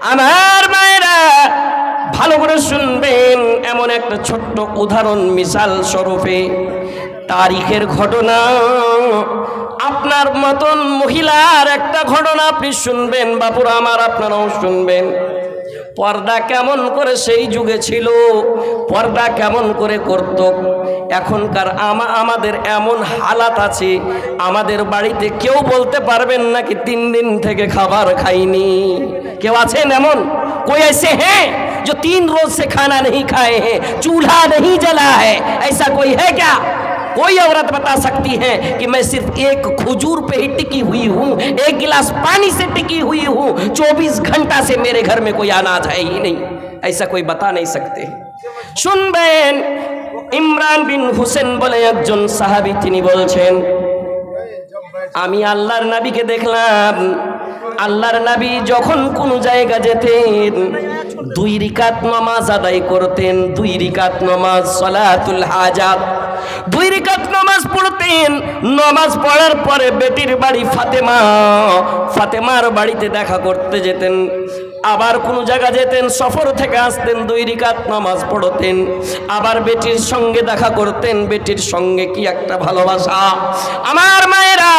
আমার মায়েরা ভালো করে শুনবেন, এমন একটা ছোট্ট উদাহরণ মিসাল স্বরূপে তারিখের ঘটনা। আপনার মতন মহিলার একটা ঘটনা আপনি শুনবেন, বাপুরা আমার, আপনারাও শুনবেন। পর্দা কেমন করে সেই যুগে ছিল, পর্দা কেমন করে করত। এখনকার আমাদের এমন হালাত আছে, আমাদের বাড়িতে কেউ বলতে পারবেন নাকি 3 दिन থেকে খাবার খাইনি। কেউ আছেন এমন? कोई ऐसे हैं जो 3 रोज से खाना नहीं खाए हैं, चूल्हा नहीं जला है, ऐसा कोई है क्या? कोई औरत बता सकती है कि मैं सिर्फ एक खजूर पे ही टिकी हुई हूँ, 1 गिलास पानी से टिकी हुई हूँ, 24 घंटा से मेरे घर में कोई अनाज है ही नहीं? ऐसा कोई बता नहीं सकते। শুনবেন, ইমরান বিন হুসেন বলে একজন সাহাবী, তিনি বলছেন, আমি আল্লাহর নবীকে দেখলাম, আল্লাহর নবী যখন কোন জায়গা যেতেন 2 রাকাত নামাজ আদায় করতেন। 2 রাকাত নামাজ, সালাতুল হাজাত, 2 রাকাত নামাজ পড়তেন। নামাজ পড়ার পরে বেটির বাড়ি ফাতেমার বাড়িতে দেখা করতে যেতেন। আবার কোন জায়গা যেতেন, সফর থেকে আসতেন, 2 রাকাত নামাজ পড়তেন। আবার বেটির সঙ্গে দেখা করতেন। বেটির সঙ্গে কি একটা ভালোবাসা! আমার মায়েরা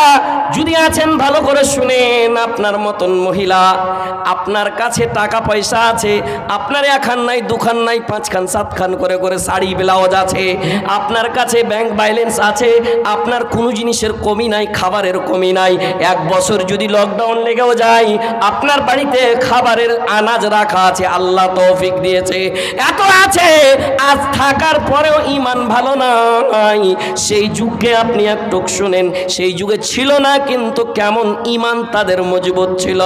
যদি আছেন ভালো করে শুনেন, আপনার মতন মহিলা, আপনার কাছে টাকা পয়সা আছে, আপনার 1 খান নাই, 2 খান নাই, 5 খান 7 খান করে করে শাড়ি ব্লাউজ আছে, আপনার কাছে ব্যাংক ব্যালেন্স আছে, আপনার কোনো জিনিসের কমি নাই, খাবারের কমি নাই। 1 বছর যদি লকডাউন লেগেও যায়, আপনার বাড়িতে খাবারের আনাজ রাখা আছে, আল্লাহ তৌফিক দিয়েছে, এত আছে। আজ থাকার পরেও ঈমান ভালো নাই। সেই যুগে আপনি একটু শুনেন, সেই যুগে ছিল না, কিন্তু কেমন ঈমান তাদের মজবুত ছিল।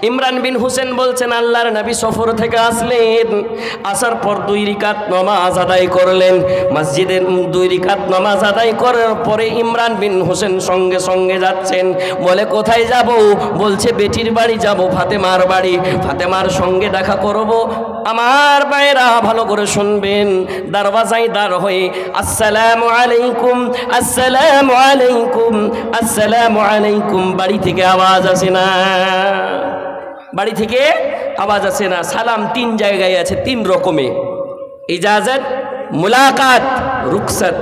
ইমরান বিন হুসেন বলছেন, আল্লাহর নবী সফর থেকে আসলেন, আসার পর 2 রাকাত নামাজ আদায় করলেন। মসজিদে 2 রাকাত নামাজ আদায় করার পরে ইমরান বিন হুসেন সঙ্গে সঙ্গে যাচ্ছেন। বলে, কোথায় যাব? বলছে, বেটির বাড়ি যাব, ফাতেমার বাড়ি, ফাতেমার সঙ্গে দেখা করব। আমার ভাইরা ভালো করে শুনবেন, দরওয়াজায় দাঁড় হয়ে আসসালামু আলাইকুম, আসসালামু আলাইকুম, আসসালামু আলাইকুম, বাড়ি থেকে আওয়াজ আসে না, বাড়ি থেকে আওয়াজ আসে না। সালাম 3 জায়গায় আছে, 3 রকমে, ইজাজত, মুলাকাত, রুখসত।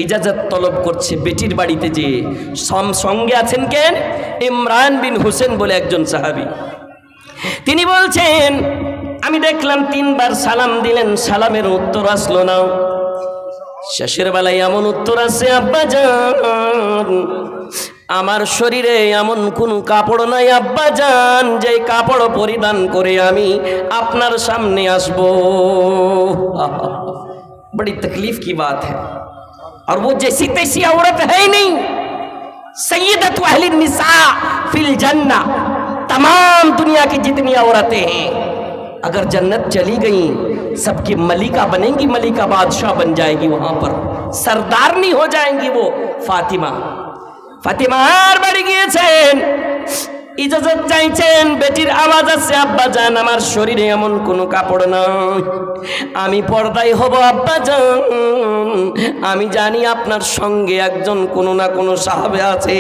ইজাজত তলব করছে বেটির বাড়িতে, যে সঙ্গে আছেন কেন? ইমরান বিন হুসেন বলে একজন সাহাবী। তিনি বলছেন, আমি দেখলাম 3 বার সালাম দিলেন, সালামের উত্তর আসলো না। শেষের বেলায় এমন উত্তর আছে, আব্বাজান, আমার শরীরে এমন কোন কাপড় নাই আব্বাজান, যে কাপড় পরিধান করে আমি আপনার সামনে আসব। बड़ी तकलीफ की बात है। और वो जैसी तैसी औरत है ही नहीं, सैयदतु अहलिन निसा फिल जन्ना। तमाम दुनिया की जितनी औरतें हैं, अगर जन्नत चली गई, सबकी मलिका बनेंगी, मलिका बादशाह बन जाएगी, वहां पर सरदारनी हो जाएंगी वो फातिमा। ফাতিমার বাড়ি গিয়েছেন, ইজাজত চাইছেন, বেটির আওয়াজ আছে, আব্বাজান, আমার শরীরে এমন কোনো কাপড় নাই, আমি পর্দায় হব আব্বাজান। আমি জানি আপনার সঙ্গে একজন কোনো না কোনো সাহাবে আছে।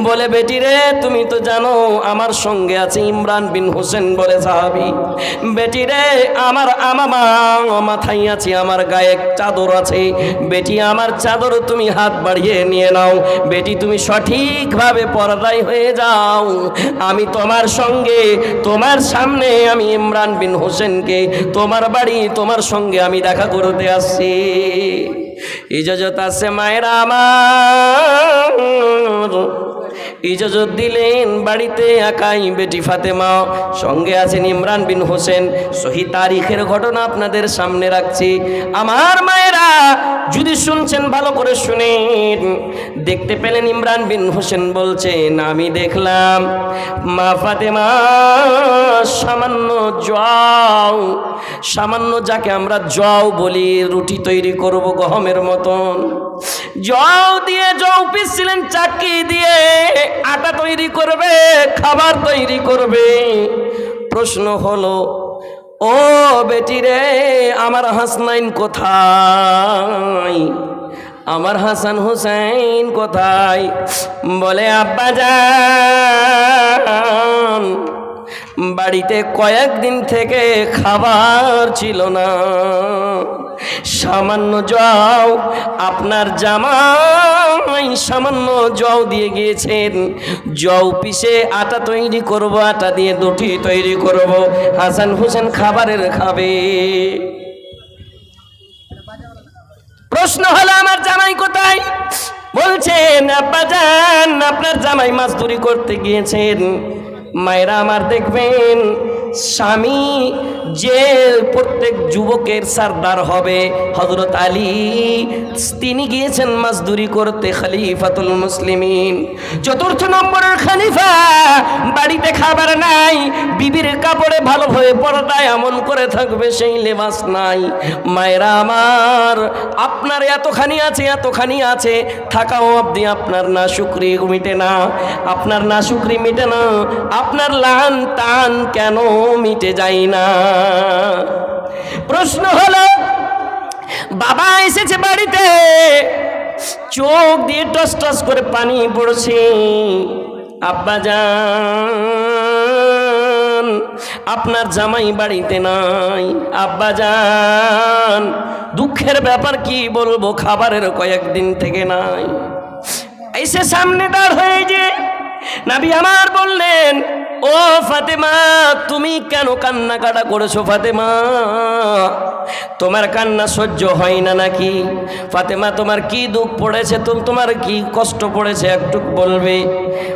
বলে, বেটি রে, তুমি তো জানো আমার সঙ্গে আছে ইমরান বিন হুসেন বলে সাহাবী। বেটি রে, আমার আমামা মাথায় আছে, আমার গায়ে চাদর আছে, বেটি আমার চাদর তুমি হাত বাড়িয়ে নিয়ে নাও। বেটি, তুমি সঠিকভাবে পর্দায় হয়ে যাও, আমি তোমার সঙ্গে, তোমার সামনে আমি ইমরান বিন হোসেনকে, তোমার বাড়ি, তোমার সঙ্গে আমি দেখা করতে আসছি। ইজাজত আছে মায়েরা আমার, ইজাজত দিলেন। বাড়িতে একাই বেটি ফাতেমা, সঙ্গে আছেন ইমরান বিন হোসেন। সহি তারিখের ঘটনা আপনাদের সামনে রাখছি। আমার মায়েরা যদি শুনছেন ভালো করে শুনেন, দেখতে পেলেন ইমরান বিন হোসেন বলছেন, আমি দেখলাম মা ফাতেমা সামান্য জও, সামান্য যাকে আমরা জও বলি, রুটি তৈরি করব গহমের মতন, জও দিয়ে, জও পিসছিলেন চাকি দিয়ে, আটা তৈরি করবে, খাবার তৈরি করবে। প্রশ্ন হলো, ও বেটি রে, আমার হাসনাইন কোথায়, আমার হাসান হুসাইন কোথায়? বলে, আব্বাজান, বাড়িতে কয়েকদিন থেকে খাবার ছিল না। সামান্য জও আপনার জামাই সামান্য জও দিয়ে গিয়েছেন। জও পিষে আটা তৈরি করব, আটা দিয়ে রুটি তৈরি করব, হাসান হোসেন খাবারের খাবে। প্রশ্ন হলো আমার জামাই কোথায়? বলছেন আব্বাজান আপনার জামাই মাছদুরি করতে গিয়েছেন। মায়েরা আমার দেখবেন, স্বামী যে প্রত্যেক যুবকের সরদার হবে হযরত আলী, তিনি গিয়েছেন মাছদুরি করতে, খলিফাতুল মুসলিমিন, চতুর্থ নম্বরের খলিফা। বাড়িতে খাবার নাই, বিবির কাপড়ে ভালোভাবে পর্দায় এমন করে থাকবে সেই লেবাস নাই। মায়েরা আমার, আপনার এতখানি আছে, এতখানি আছে, থাকাও অবধি আপনার না শুকরি মিটে না, আপনার না শুকরি মিটে না, আপনার লান টান কেন মিটে যায় না? প্রশ্ন হলো, বাবা এসেছে বাড়িতে, চোখ দিয়ে টস টস করে পানি পড়ছে। আব্বাজান আপনার জামাই বাড়িতে নাই। আব্বাজান দুঃখের ব্যাপার কি বলবো, খাবারের কয়েকদিন থেকে নাই। এসে সামনে দাঁড় হয়ে যে নবী আমার বললেন, ও ফাতেমা তুমি কেন কান্নাকাটা করেছো? ফাতেমা তোমার কান্না সহ্য হয় না নাকি? ফাতেমা তোমার কি দুঃখ পড়েছে, তোমার কি কষ্ট পড়েছে একটু বলবে?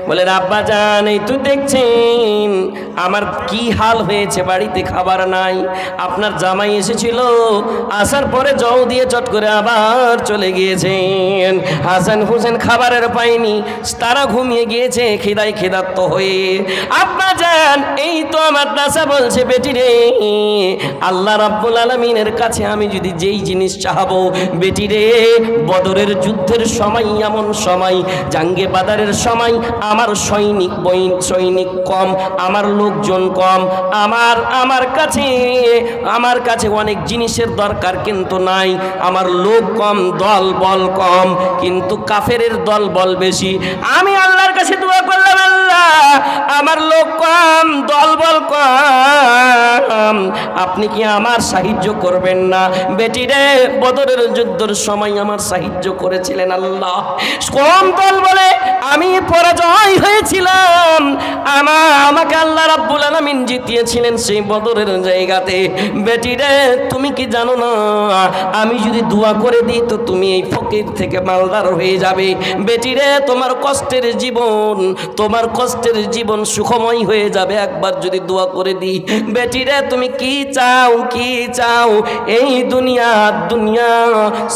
বলে আব্বাজান এই তো দেখছেন আমার কি হাল হয়েছে, বাড়িতে খাবার নাই। আপনার জামাই এসেছিল, আসার পরে জও দিয়ে চট করে আবার চলে গিয়েছেন। হাসান হোসেন খাবারের পায়নি, তারা ঘুমিয়ে গিয়েছে খিদায় খিদাত্ত হয়ে। আব্বাজান এই তো আমার দাসা বলছে, বেটি রে আল্লাহ রাব্বুল আলামিনের কাছে আমি যদি যেই জিনিস চাহাবো, বেটি রে বদরের যুদ্ধের সময়, এমন সময় জাঙ্গে বাদারের সময় আমার সৈনিক কম, আমার লোকজন কম, আমার কাছে অনেক জিনিসের দরকার কিন্তু নাই, আমার লোক কম, দল বল কম, কিন্তু কাফেরের দল বল বেশি। আমি আল্লাহর কাছে দোয়া করলাম, আল্লাহ আমার লোক কম, দল বল কম, আপনি কি আমার সাহায্য করবেন না? বেটি রে বদরের যুদ্ধের সময় আমার সাহায্য করেছিলেন আল্লাহ, কম দল বলে আমি পরাজয় হয়েছিলাম, আমাকে আল্লাহ রাব্বুল আলামিন জিতিয়েছিলেন সেই বদরের জায়গাতে। বেটি রে তুমি কি জানো না, আমি যদি দোয়া করে দিই তো তুমি এই ফকির থেকে মালদার হয়ে যাবে। বেটি রে তোমার কষ্টের জীবন সুখময় হয়ে যাবে একবার যদি দোয়া করে দিই। বেটি রে তুমি কি চাও, কি চাও? এই দুনিয়া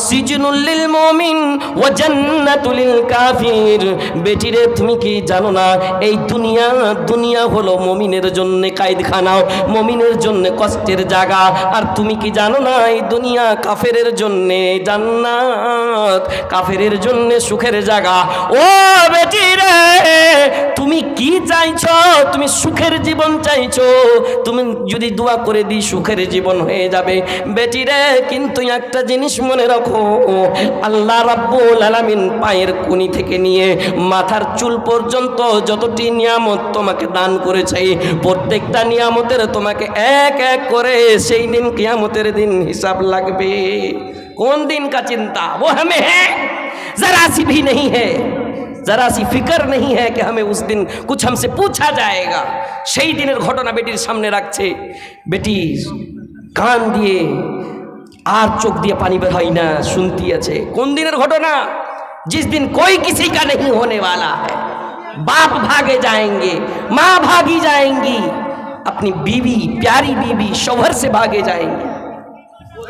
সিজনুল লিল মুমিন ওয়া জান্নাতুল লিল কাফির। বেটি রে তুমি কি জানো না, এই দুনিয়া হলো মুমিনের জন্য কায়দখানা, মুমিনের জন্য কষ্টের জায়গা। আর তুমি কি জানো না, এই দুনিয়া কাফেরের জন্য জান্নাত, কাফেরের জন্য সুখের জায়গা। ও বেটি রে তুমি কি চাইছো? তুমি সুখের জীবন চাইছো, তুমি যদি দোয়া করে দিই সুখের জীবন হয়ে যাবে। বেটি রে কিন্তু একটা জিনিস মনে রাখো, আল্লাহ রাব্বুল আলামিন পায়ের কুনি থেকে নিয়ে মাথার চুল পর্যন্ত যতটি নিয়ামত তোমাকে দান করেছে, প্রত্যেকটা নিয়ামতের তোমাকে এক এক করে সেই দিন কিয়ামতের দিন হিসাব লাগবে। कौन दिन का चिंता वो हमें है, जरा सी भी नहीं है, जरा सी फिक्र नहीं है कि हमें उस दिन कुछ हमसे पूछा जाएगा। সেই দিনের ঘটনা বেটির সামনে রাখছে। বেটি কান দিয়ে আর চোখ দিয়ে পানি বের হয় না, শুনতে আছে। কোন দিনের ঘটনা? जिस दिन कोई किसी का नहीं होने वाला है, बाप भागे जाएंगे, माँ भागी जाएंगी, अपनी बीवी, प्यारी बीवी शौहर से भागे जाएंगे।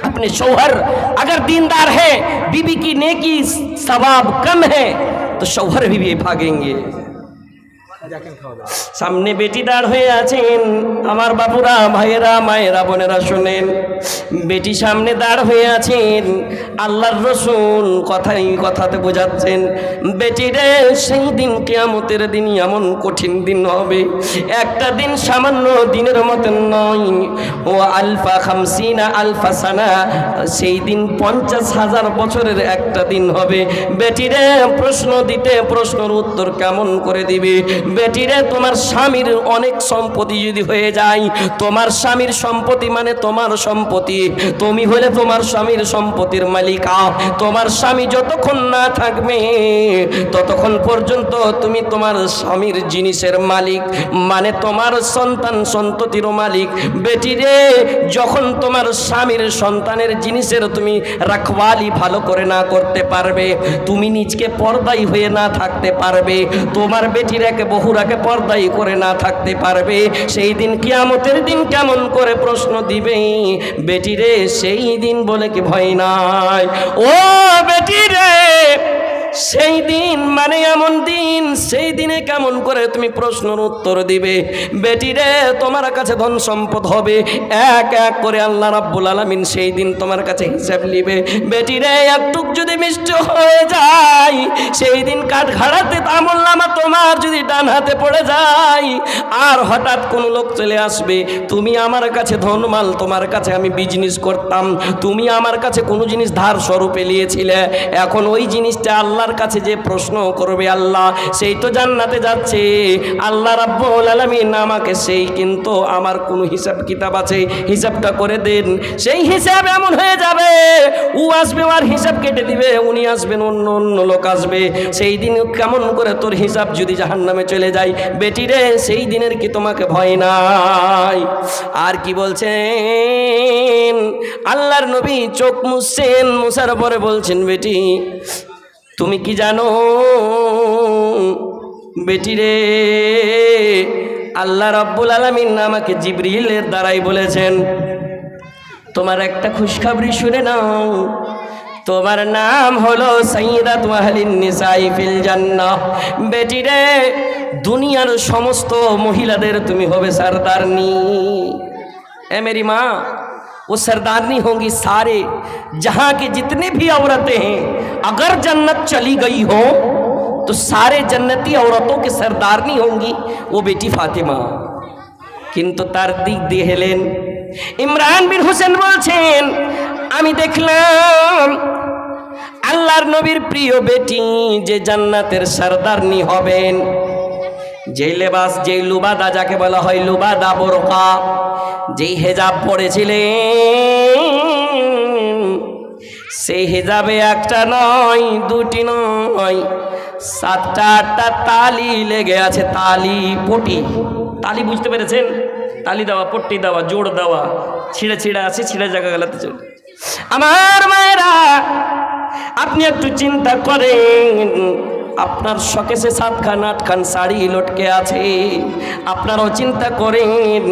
अपने शौहर अगर दीनदार है, बीवी की नेकी सवाब कम है, तो शौहर भी भागेंगे। সামনে বেটি দাঁড় হয়ে আছেন। আমার বাপুরা, ভাইয়েরা, মায়েরা, বোনেরা শোনেন, বেটি সামনে দাঁড় হয়ে আছেন। আল্লাহর রাসূল কথাতে বোঝাচ্ছেন, বেটি রে সেই দিন কিয়ামতের দিন এমন কঠিন দিন হবে, একটা দিন সামান্য দিনের মতন নয়। ও আলফা খামসিনা আলফা সানা, সেই দিন 50,000 বছরের একটা দিন হবে। বেটি রে প্রশ্ন দিতে প্রশ্নের উত্তর কেমন করে দিবে? বেটিরে তোমার স্বামীর অনেক সম্পত্তি যদি হয়ে যায়, তোমার স্বামীর সম্পত্তি মানে তোমার সম্পত্তি, তুমি হলে তোমার স্বামীর সম্পত্তির মালিকা। তোমার স্বামী যতক্ষণ না থাকবে ততক্ষণ পর্যন্ত তুমি তোমার স্বামীর জিনিসের মালিক, মানে তোমার সন্তান সন্ততিরও মালিক। বেটিরে যখন তোমার স্বামীর সন্তানের জিনিসের তুমি রাখওয়ালি ভালো করে না করতে পারবে, তুমি নিজকে পর্দাই হয়ে না থাকতে পারবে, তোমার বেটিরাকে বহুরাকে পর্দাই করে না থাকতে পারবে, সেই দিন কিয়ামতের দিন কেমন করে প্রশ্ন দিবে? বেটিরে সেই দিন বলে কি ভয় নাই? ও বেটিরে, সেই দিন মানে এমন দিন, সেই দিনে কেমন করে তুমি প্রশ্নের উত্তর দিবে? বেটিরে তোমার কাছে ধন সম্পদ হবে, এক এক করে আল্লাহ রাব্বুল আলামিন সেই দিন তোমার কাছে হিসাব নিবে। বেটিরে একটুক যদি মিষ্টি হয়ে যায়, সেই দিন কাঠ ঘাড়াতে আমলনামা তোমার যদি ডান হাতে পড়ে যায়, আর হঠাৎ কোনো লোক চলে আসবে, তুমি আমার কাছে ধনমাল, তোমার কাছে আমি বিজনেস করতাম, তুমি আমার কাছে কোনো জিনিস ধার স্বরূপে নিয়েছিলে, এখন ওই জিনিসটা আল্লাহর কাছে যে প্রশ্ন করবে, আল্লাহ সেই তো জান্নাতে যাচ্ছে, আল্লাহ রাব্বুল আলামিন আমাকে সেই কিন্তু আমার কোনো হিসাব কিতাব আছে, হিসাবটা করে দেন। সেই হিসাব এমন হয়ে যাবে, ও আসবে আর হিসাব কেটে দিবে, উনি আসবেন, অন্য অন্য লোক আসবে। সেই দিন কেমন করে তোর হিসাব যদি জাহান্নামে চলে যায়? বেটিরে সেই দিনের কি তোমাকে ভয় নাই? আর কি বলছেন আল্লাহর নবী? চোখ মুছছেন, মুছার পরে বলছেন, বেটি তুমি কি জানো বেটিরে, আল্লাহ রাব্বুল আলামিন আমাকে জিবরিলের দ্বারাই বলেছেন তোমার একটা খুশখবরি শুনে নাও, তোমার নাম হলো সাইয়্যিদাতু আহলিন নিসাই ফিল জান্নাহ। বেটিরে দুনিয়ার সমস্ত মহিলাদের তুমি হবে सरदारनी। ए मेरी माँ, वो सरदारनी होंगी सारे जहाँ के जितने भी औरतें हैं। अगर जन्नत चली गई हो तो सारे जन्नती औरतों के सरदारनी होंगी वो बेटी फातिमा। किंतु तार दिक दिए हेलेन ইমরান বিন হোসেন বলছেন, আমি দেখলাম আল্লাহর নবীর প্রিয় বেটি যে জান্নাতের সরদারনি হবেন, যেই লেবাস, যেই লুবাদা যাকে বলা হয় লুবাদা বোরকা, যেই হেজাব পড়েছিলেন, সেই হেজাবে একটা নয়, দুটি নয়, 7টা 8টা তালি লেগে আছে। তালি, পটি, তালি বুঝতে পেরেছেন? তালি দেওয়া, পট্টি দেওয়া, জোড় দেওয়া, ছিঁড়ে ছিঁড়ে আছে, ছিঁড়ে জায়গা গেলাতে চলে। আমার মায়েরা, আপনি একটু চিন্তা করেন, আপনার শোকেসে 7 খান 8 খান শাড়ি লটকে আছে, আপনারাও চিন্তা করেন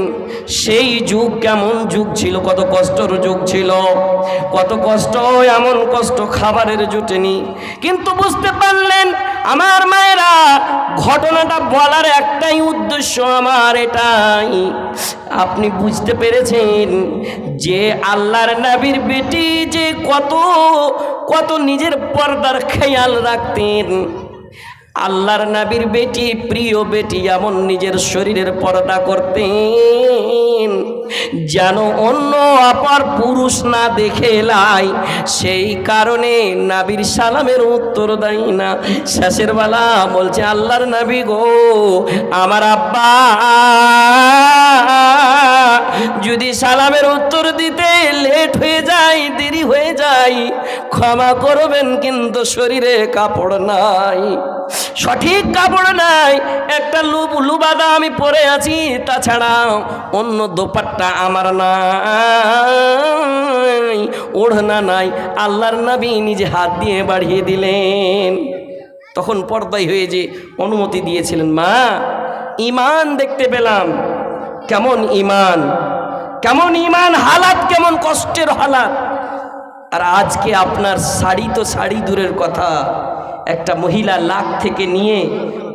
সেই যুগ কেমন যুগ ছিল, কত কষ্টর যুগ ছিল, কত কষ্ট, এমন কষ্ট খাবারের জুটেনি। কিন্তু বুঝতে পারলেন আমার মায়েরা, ঘটনাটা বলার একটাই উদ্দেশ্য আমার এটাই, আপনি বুঝতে পেরেছেন যে আল্লাহর নবীর বেটি যে কত কত নিজের পর্দার খেয়াল রাখতেন। আল্লাহর নবীর বেটি, প্রিয় বেটি, এমন নিজের শরীরের পর্দা করতেন যেন অন্য অপর পুরুষ না দেখে লাই। সেই কারণে নবীর সালামের উত্তর দেয় না। শেষের বেলা বলছে, আল্লাহর নবী গো, আমার আব্বা যদি সালামের উত্তর দিতে লেট হয়ে যায়, দেরি হয়ে যায়, ক্ষমা করবেন, কিন্তু শরীরে কাপড় নাই, সঠিক কাপড় নাই, একটা লুবাদা আমি পরে আছি, তাছাড়া অন্য দোপাট্টা আমার নাই, ওড়না নাই। আল্লাহর নবী নিজে হাত দিয়ে বাড়িয়ে দিলেন। তখন পর্দায় হয়ে যে অনুমতি দিয়েছিলেন। মা, ঈমান দেখতে পেলাম, কেমন ঈমান, কেমন ঈমান, হালাত কেমন কষ্টের হালাত। আর আজকে আপনার শাড়ি তো শাড়ি দূরের কথা, একটা মহিলা লাখ থেকে নিয়ে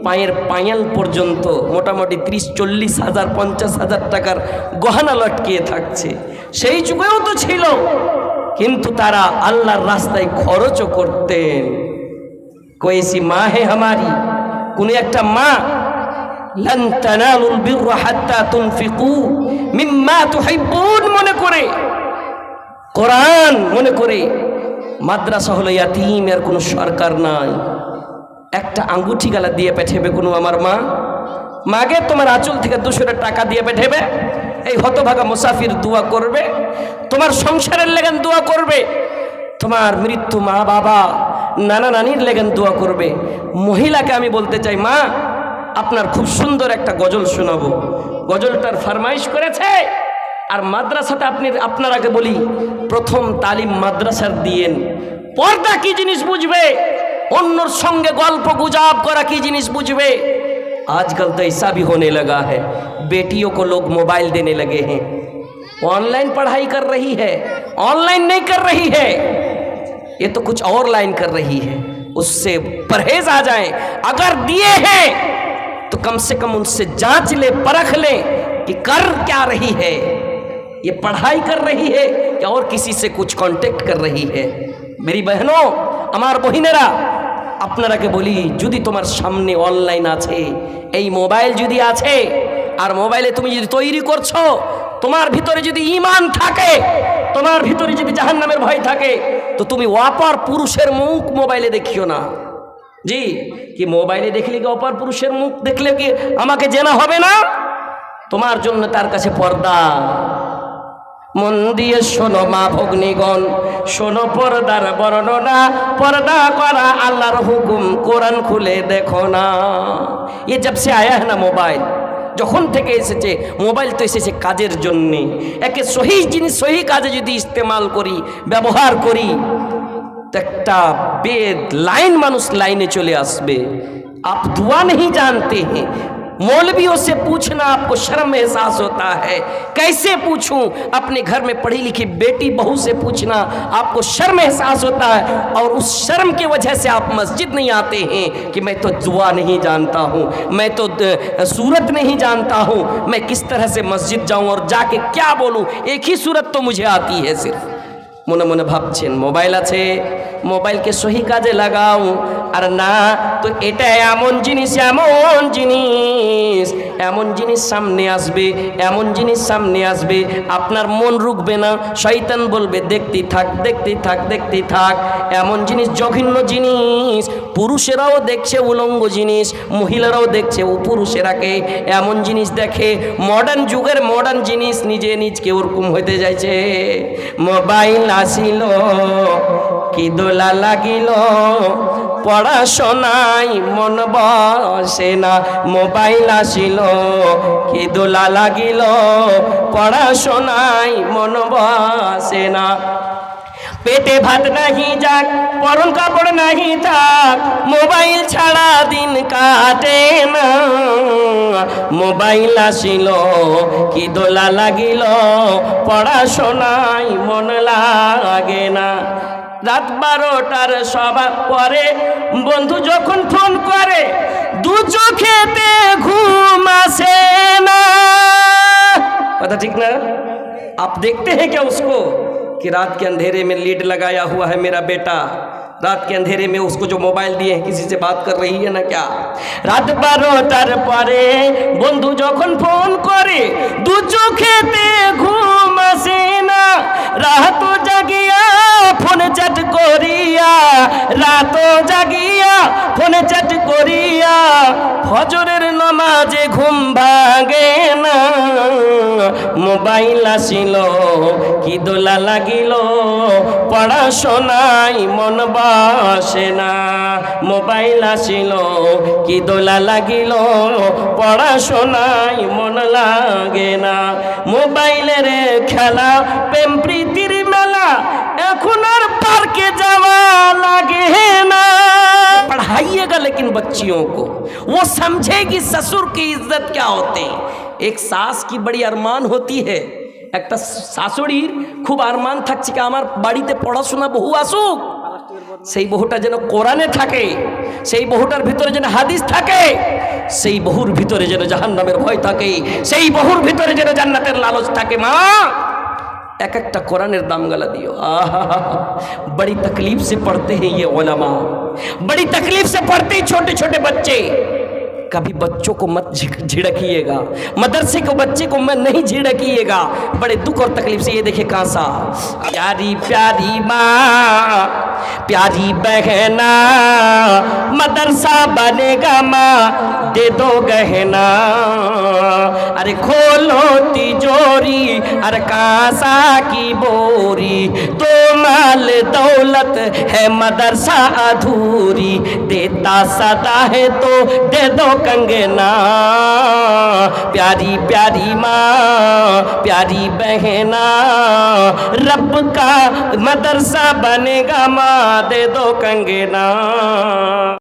পায়ের পায়াল পর্যন্ত মোটামুটি 30-40 হাজার 50 হাজার টাকার গহনা লটকিয়ে থাকছে। সেই যুগেও তো ছিল, কিন্তু তারা আল্লাহর রাস্তায় খরচও করতেন। কয়েসি মা হে হামারি, কোন একটা মা, লান তানালুল বিররা হাত্তা তুনফিকু মিম্মা তুহিব্বুন মনে করে, কোরআন মনে করে, মাদ্রাসা হলো ইয়াতীম, এর কোনো সরকার নাই, একটা আঙ্গুঠি গালা দিয়ে পাঠাবে কোনো আমার মা? মাগে তোমার আঁচল থেকে 200 টাকা দিয়ে পাঠাবে, এই হতভাগা মুসাফির দোয়া করবে, তোমার সংসারের লেগেন দোয়া করবে, তোমার মৃত্যু মা বাবা নানা নানির লেগেন দোয়া করবে। মহিলাকে আমি বলতে চাই, মা আপনার খুব সুন্দর একটা গজল শোনাবো, গজলটার ফরমাইশ করেছে। আর মাদ্রাসাতে আপনার আগে বলি, প্রথম তালিম মাদ্রাসার দিয়েন। পর্দা কি জিনিস বুঝবে, অন্যর সঙ্গে গল্প গুজব করা কি জিনিস বুঝবে। आजकल तो ऐसा भी होने लगा है, बेटियों को लोग मोबाइल देने लगे हैं, ऑनलाइन पढ़ाई कर रही है, ऑनलाइन नहीं कर रही है, ये तो कुछ और लाइन कर रही है। उससे परहेज आ जाए। अगर दिए हैं तो कम से कम उनसे जांच ले, परख ले कि कर क्या रही है, ये पढ़ाई कर रही है या और किसी से कुछ कांटेक्ट कर रही है। मेरी बहनों, আমার বহিনেরা, আপনারাকে বলি, যদি তোমার সামনে অনলাইন আছে, এই মোবাইল যদি আছে, আর মোবাইলে তুমি যদি তৈরি করছো, তোমার ভিতরে যদি ঈমান থাকে, তোমার ভিতরে যদি জাহান্নামের ভয় থাকে, তো তুমি অপর পুরুষের মুখ মোবাইলে দেখিও না। জি, কি মোবাইলে দেখলে কি অপর পুরুষের মুখ দেখলে কি আমাকে জেনা হবে না? তোমার জন্য তার কাছে পর্দা। মন দিয়ে শোনো মা ভগ্নীগণ, শোনো পর্দার বর্ণনা, পর্দা করা আল্লাহর হুকুম, কোরআন খুলে দেখো না। এ जब से आया है ना মোবাইল, যখন থেকে এসেছে মোবাইল, তো এসেছে কাজের জন্যে। একে সহি জিনিস সহি কাজে যদি ইস্তেমাল করি, ব্যবহার করি, তো একটা বেদ লাইন মানুষ লাইনে চলে আসবে। आप दुआ नहीं जानते हैं, मौलवियों से पूछना आपको शर्म एहसास होता है। कैसे पूछूं? अपने घर में पढ़ी लिखी बेटी बहू से पूछना आपको शर्म एहसास होता है, और उस शर्म की वजह से आप मस्जिद नहीं आते हैं कि मैं तो दुआ नहीं जानता हूं, मैं तो सूरत नहीं जानता हूं, मैं किस तरह से मस्जिद जाऊं और जाके क्या बोलूं, एक ही सूरत तो मुझे आती है सिर्फ। মনে মনে ভাবছেন মোবাইল আছে, মোবাইলকে সহি কাজে লাগাও। আর না, তো এটা এমন জিনিস, এমন জিনিস, এমন জিনিস সামনে আসবে, এমন জিনিস সামনে আসবে, আপনার মন রুকবে না। শয়তান বলবে দেখতেই থাক, দেখতেই থাক, দেখতেই থাক। এমন জিনিস, জঘন্য জিনিস, পুরুষেরাও দেখছে উলঙ্গ জিনিস, মহিলারাও দেখছে ও পুরুষেরাকে এমন জিনিস দেখে। মডার্ন যুগের মডার্ন জিনিস নিজে নিজকে ওরকম হইতে যাইছে। মোবাইল আসিল কি দোলা লাগিল, পড়াশোনায় মন বসে না। মোবাইল আসিল কি দোলা লাগিল, পড়াশোনায় মন বসে না। পেটে ভাত নাহি যাক, পরন কাপড় নাহি থাক, মোবাইল ছাড়া দিন কাটে না। মোবাইল আসিল কি দোলা লাগিল, পড়াশোনায় মন লাগে না। রাত 12টার সভা পরে বন্ধু যখন ফোন করে, দু চোখেতে ঘুম আসে না। কথা ঠিক না? आप देखते हैं क्या उसको कि रात के अंधेरे में लीड लगाया हुआ है मेरा बेटा, रात के अंधेरे में उसको जो मोबाइल दिए हैं किसी से बात कर रही है ना क्या? रात 12টার পরে বন্ধু যখন ফোন করে, দু চোখেতে ঘুম আসে না। রাত জাগিয়া ফোনে চ্যাট করিয়া, রাত জাগিয়া ফোনে চ্যাট করিয়া, ফজরের নামাজে ঘুম ভাঙে না। মোবাইল আসিল কি দোলা লাগিল, পড়াশোনায় মন বসে না। মোবাইল আসিল কি দোলা লাগিল, পড়াশোনায় মন লাগে না। মোবাইলের খেলা, প্রেম প্রীতির মেলা, এখন আর পার্কে যাওয়া লাগে না। पढ़ाइएगा लेकिन बच्चियों को, वो समझेगी ससुर की इज्जत क्या होते हैं। एक सास की बड़ी अरमान होती है, একটা শাশুড়ির খুব আরমান থাকছে কি আমার বাড়িতে পড়াশোনা বহু আসুক, সেই বহুটা যেন কোরআনে থাকে, সেই বহুটার ভিতরে যেন হাদিস থাকে, সেই বহুর ভিতরে যেন জাহান্নামের ভয় থাকে, সেই বহুর ভিতরে যেন জান্নাতের লালচ থাকে। মা एक एक कुरानेर दाम गला दियो। बड़ी तकलीफ से पढ़ते हैं ये उलमा, बड़ी तकलीफ से पढ़ते हैं छोटे छोटे बच्चे। कभी बच्चों को मत झिड़किएगा, मदरसे को बच्चे को मत नहीं झिड़किएगा। बड़े दुख और तकलीफ से ये देखे कहाँ सा प्यारी प्यारी माँ, प्यारी बहना, मदरसा बनेगा माँ दे दो गहना। अरे खोलो तिजोरी, अरे कांसा की बोरी, तो माल दौलत है मदरसा अधूरी, देता सदा है तो दे दो कंगना। प्यारी प्यारी माँ, प्यारी बहना, रब का मदरसा बनेगा माँ दे दो कंगना।